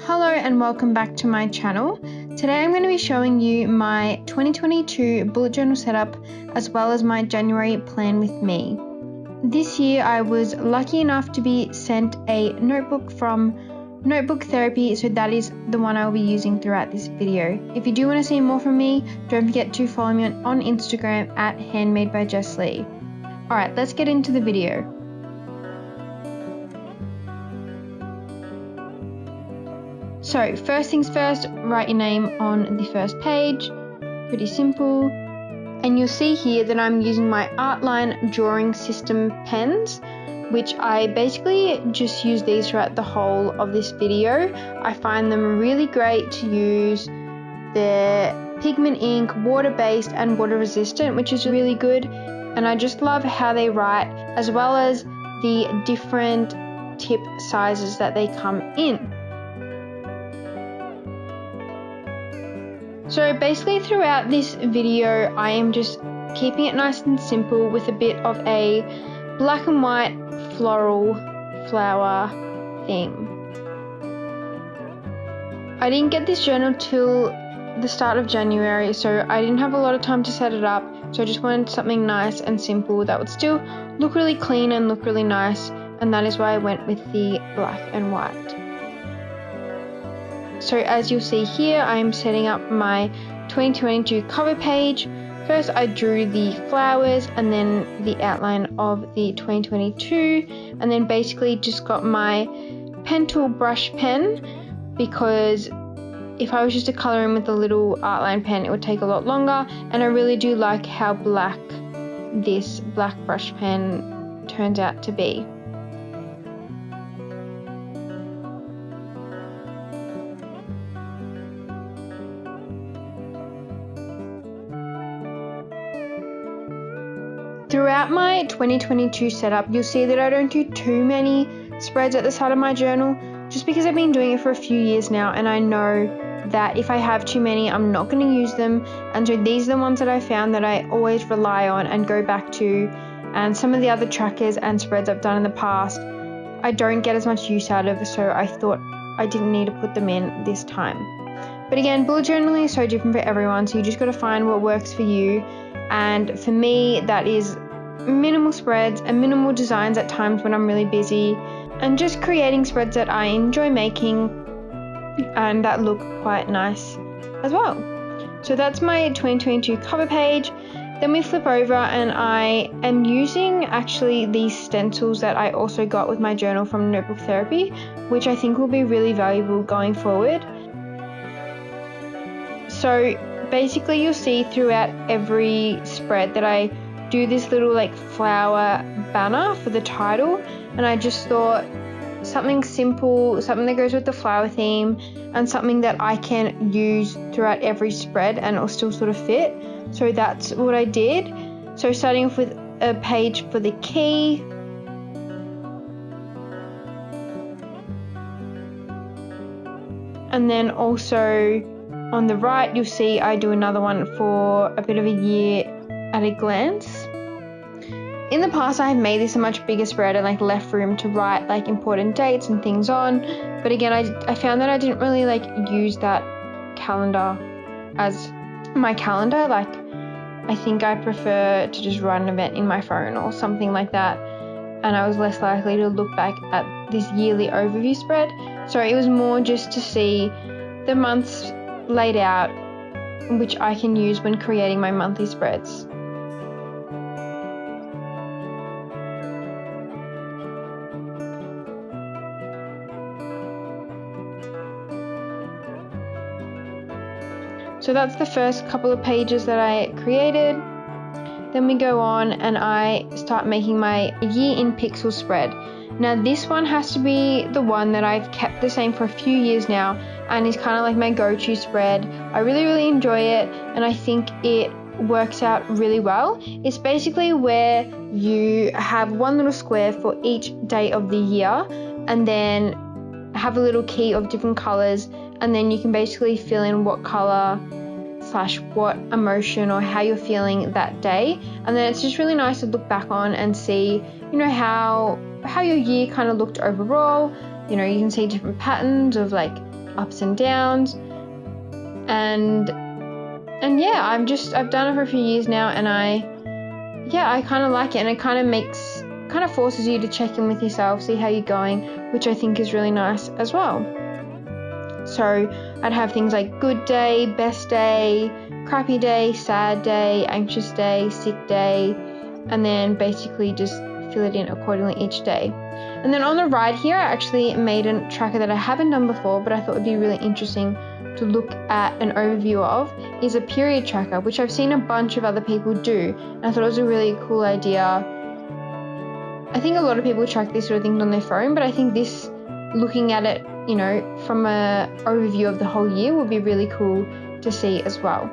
Hello and welcome back to my channel. Today I'm going to be showing you my 2022 bullet journal setup as well as my January plan with me. This year I was lucky enough to be sent a notebook from Notebook Therapy, so that is the one I will be using throughout this video. If you do want to see more from me, don't forget to follow me on Instagram at Handmade by Jess Lee. Alright, let's get into the video. So first things first, write your name on the first page, pretty simple. And you'll see here that I'm using my Artline drawing system pens, which I basically just use these throughout the whole of this video. I find them really great to use. They're pigment ink, water-based and water-resistant, which is really good. And I just love how they write, as well as the different tip sizes that they come in. So basically throughout this video, I am just keeping it nice and simple with a bit of a black and white floral flower theme. I didn't get this journal till the start of January, so I didn't have a lot of time to set it up, so I just wanted something nice and simple that would still look really clean and look really nice, and that is why I went with the black and white. So as you'll see here, I'm setting up my 2022 cover page. First I drew the flowers and then the outline of the 2022, and then basically just got my pen tool brush pen, because if I was just to colour in with a little Artline pen it would take a lot longer, and I really do like how black this black brush pen turns out to be. Throughout my 2022 setup, you'll see that I don't do too many spreads at the start of my journal, just because I've been doing it for a few years now, and I know that if I have too many, I'm not going to use them. And so these are the ones that I found that I always rely on and go back to, and some of the other trackers and spreads I've done in the past, I don't get as much use out of, so I thought I didn't need to put them in this time. But again, bullet journaling is so different for everyone, so you just got to find what works for you. And for me, that is minimal spreads and minimal designs at times when I'm really busy, and just creating spreads that I enjoy making and that look quite nice as well. So that's my 2022 cover page. Then we flip over and I am using actually these stencils that I also got with my journal from Notebook Therapy, which I think will be really valuable going forward. So basically you'll see throughout every spread that I do this little like flower banner for the title, and I just thought something simple, something that goes with the flower theme, and something that I can use throughout every spread and it'll still sort of fit. So that's what I did. So starting off with a page for the key, and then also on the right you'll see I do another one for a bit of a year at a glance. In the past I have made this a much bigger spread and like left room to write like important dates and things on, but again I found that I didn't really like use that calendar as my calendar. Like I think I prefer to just write an event in my phone or something like that, and I was less likely to look back at this yearly overview spread. So it was more just to see the months laid out, which I can use when creating my monthly spreads. So that's the first couple of pages that I created. Then we go on and I start making my year in pixel spread. Now this one has to be the one that I've kept the same for a few years now, and is kind of like my go-to spread. I really enjoy it, and I think it works out really well. It's basically where you have one little square for each day of the year, and then have a little key of different colors, and then you can basically fill in what color / what emotion or how you're feeling that day. And then it's just really nice to look back on and see, you know, how your year kind of looked overall, you can see different patterns of like ups and downs. And yeah, I've done it for a few years now, and I kind of like it, and it kind of forces you to check in with yourself, see how you're going, which I think is really nice as well. So I'd have things like good day, best day, crappy day, sad day, anxious day, sick day, and then basically just fill it in accordingly each day. And then on the right here, I actually made a tracker that I haven't done before, but I thought would be really interesting to look at an overview of, is a period tracker, which I've seen a bunch of other people do, and I thought it was a really cool idea. I think a lot of people track this sort of things on their phone, but I think this, looking at it, from a overview of the whole year, would be really cool to see as well.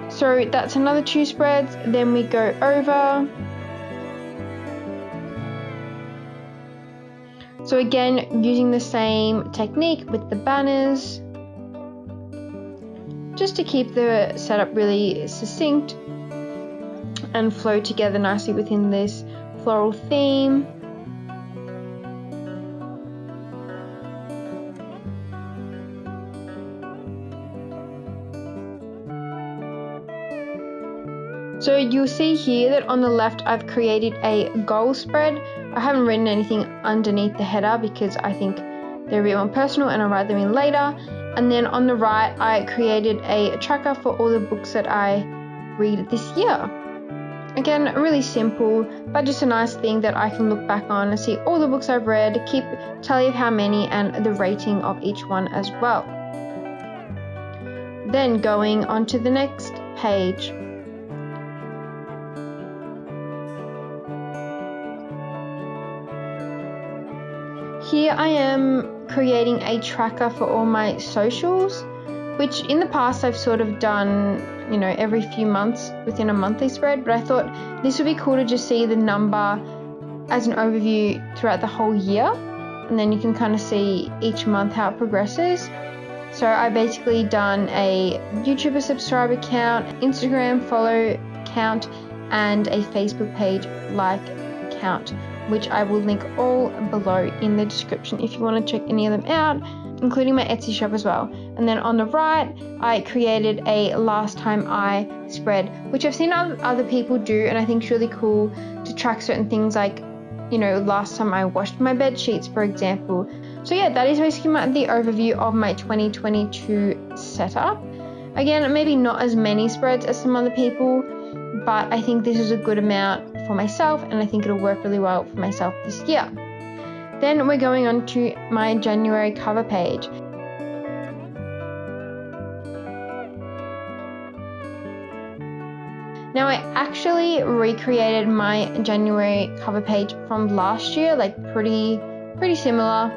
So that's another 2 spreads. Then we go over. So again, using the same technique with the banners, just to keep the setup really succinct and flow together nicely within this floral theme. So you'll see here that on the left I've created a goal spread. I haven't written anything underneath the header because I think they're a bit more personal and I'll write them in later. And then on the right I created a tracker for all the books that I read this year. Again, really simple, but just a nice thing that I can look back on and see all the books I've read, keep tally of how many and the rating of each one as well. Then going on to the next page. Here I am creating a tracker for all my socials, which in the past I've sort of done, every few months within a monthly spread, but I thought this would be cool to just see the number as an overview throughout the whole year, and then you can kind of see each month how it progresses. So I basically done a YouTuber subscriber count, Instagram follow count, and a Facebook page like count, which I will link all below in the description if you want to check any of them out, including my Etsy shop as well. And then on the right, I created a last time I spread, which I've seen other people do, and I think it's really cool to track certain things like, last time I washed my bed sheets, for example. So yeah, that is basically the overview of my 2022 setup. Again, maybe not as many spreads as some other people, but I think this is a good amount for myself, and I think it'll work really well for myself this year. Then we're going on to my January cover page. Now I actually recreated my January cover page from last year, like pretty similar.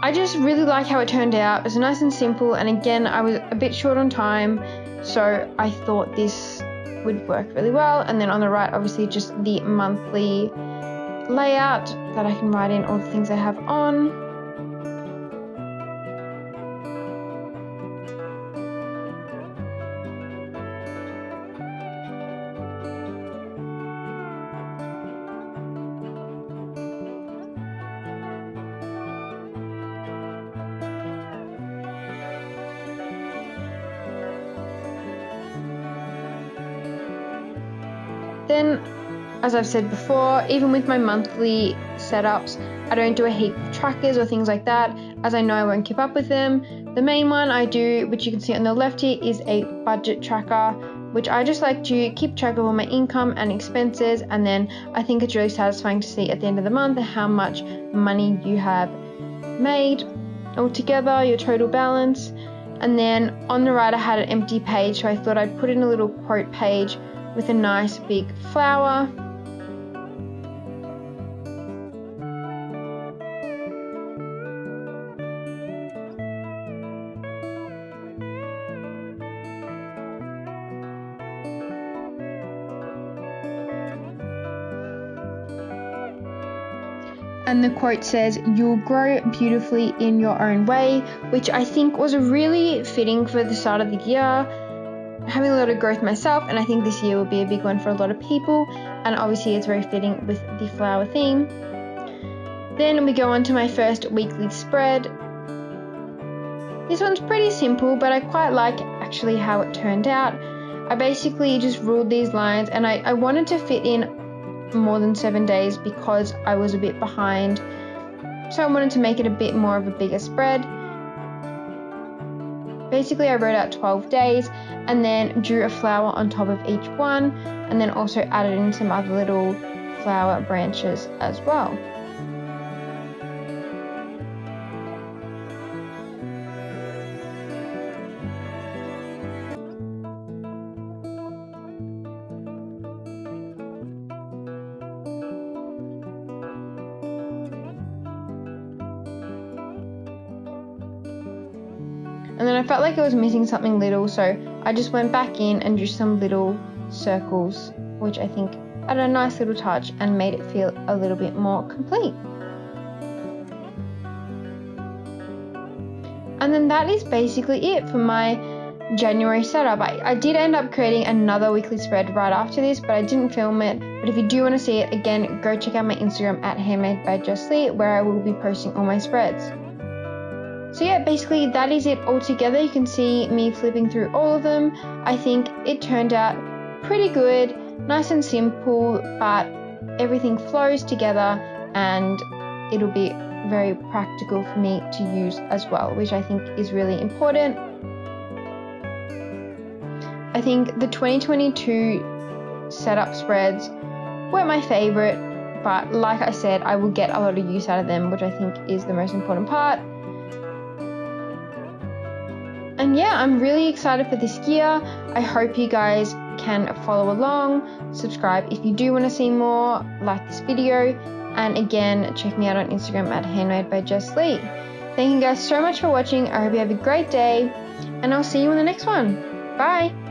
I just really like how it turned out. It was nice and simple, and again, I was a bit short on time, so I thought this would work really well. And then on the right, obviously just the monthly layout that I can write in all the things I have on. Then, as I've said before, even with my monthly setups, I don't do a heap of trackers or things like that, as I know I won't keep up with them. The main one I do, which you can see on the left here, is a budget tracker, which I just like to keep track of all my income and expenses, and then I think it's really satisfying to see at the end of the month how much money you have made altogether, your total balance. And then on the right I had an empty page, so I thought I'd put in a little quote page with a nice big flower. And the quote says, "You'll grow beautifully in your own way," which I think was really fitting for the start of the year. Having a lot of growth myself, and I think this year will be a big one for a lot of people, and obviously it's very fitting with the flower theme. Then we go on to my first weekly spread. This one's pretty simple, but I quite like actually how it turned out. I basically just ruled these lines, and I wanted to fit in more than 7 days because I was a bit behind, so I wanted to make it a bit more of a bigger spread. Basically, I wrote out 12 days and then drew a flower on top of each one, and then also added in some other little flower branches as well. And then I felt like it was missing something little, so I just went back in and drew some little circles, which I think added a nice little touch and made it feel a little bit more complete. And then that is basically it for my January setup. I did end up creating another weekly spread right after this, but I didn't film it. But if you do want to see it, again, go check out my Instagram at Handmade by Jessie, where I will be posting all my spreads. So yeah, basically that is it all together. You can see me flipping through all of them. I think it turned out pretty good, nice and simple, but everything flows together and it'll be very practical for me to use as well, which I think is really important. I think the 2022 setup spreads were my favorite, but like I said, I will get a lot of use out of them, which I think is the most important part. And yeah, I'm really excited for this year. I hope you guys can follow along, subscribe if you do want to see more, like this video, and again, check me out on Instagram at Handmade by Jessie. Thank you guys so much for watching. I hope you have a great day, and I'll see you in the next one. Bye!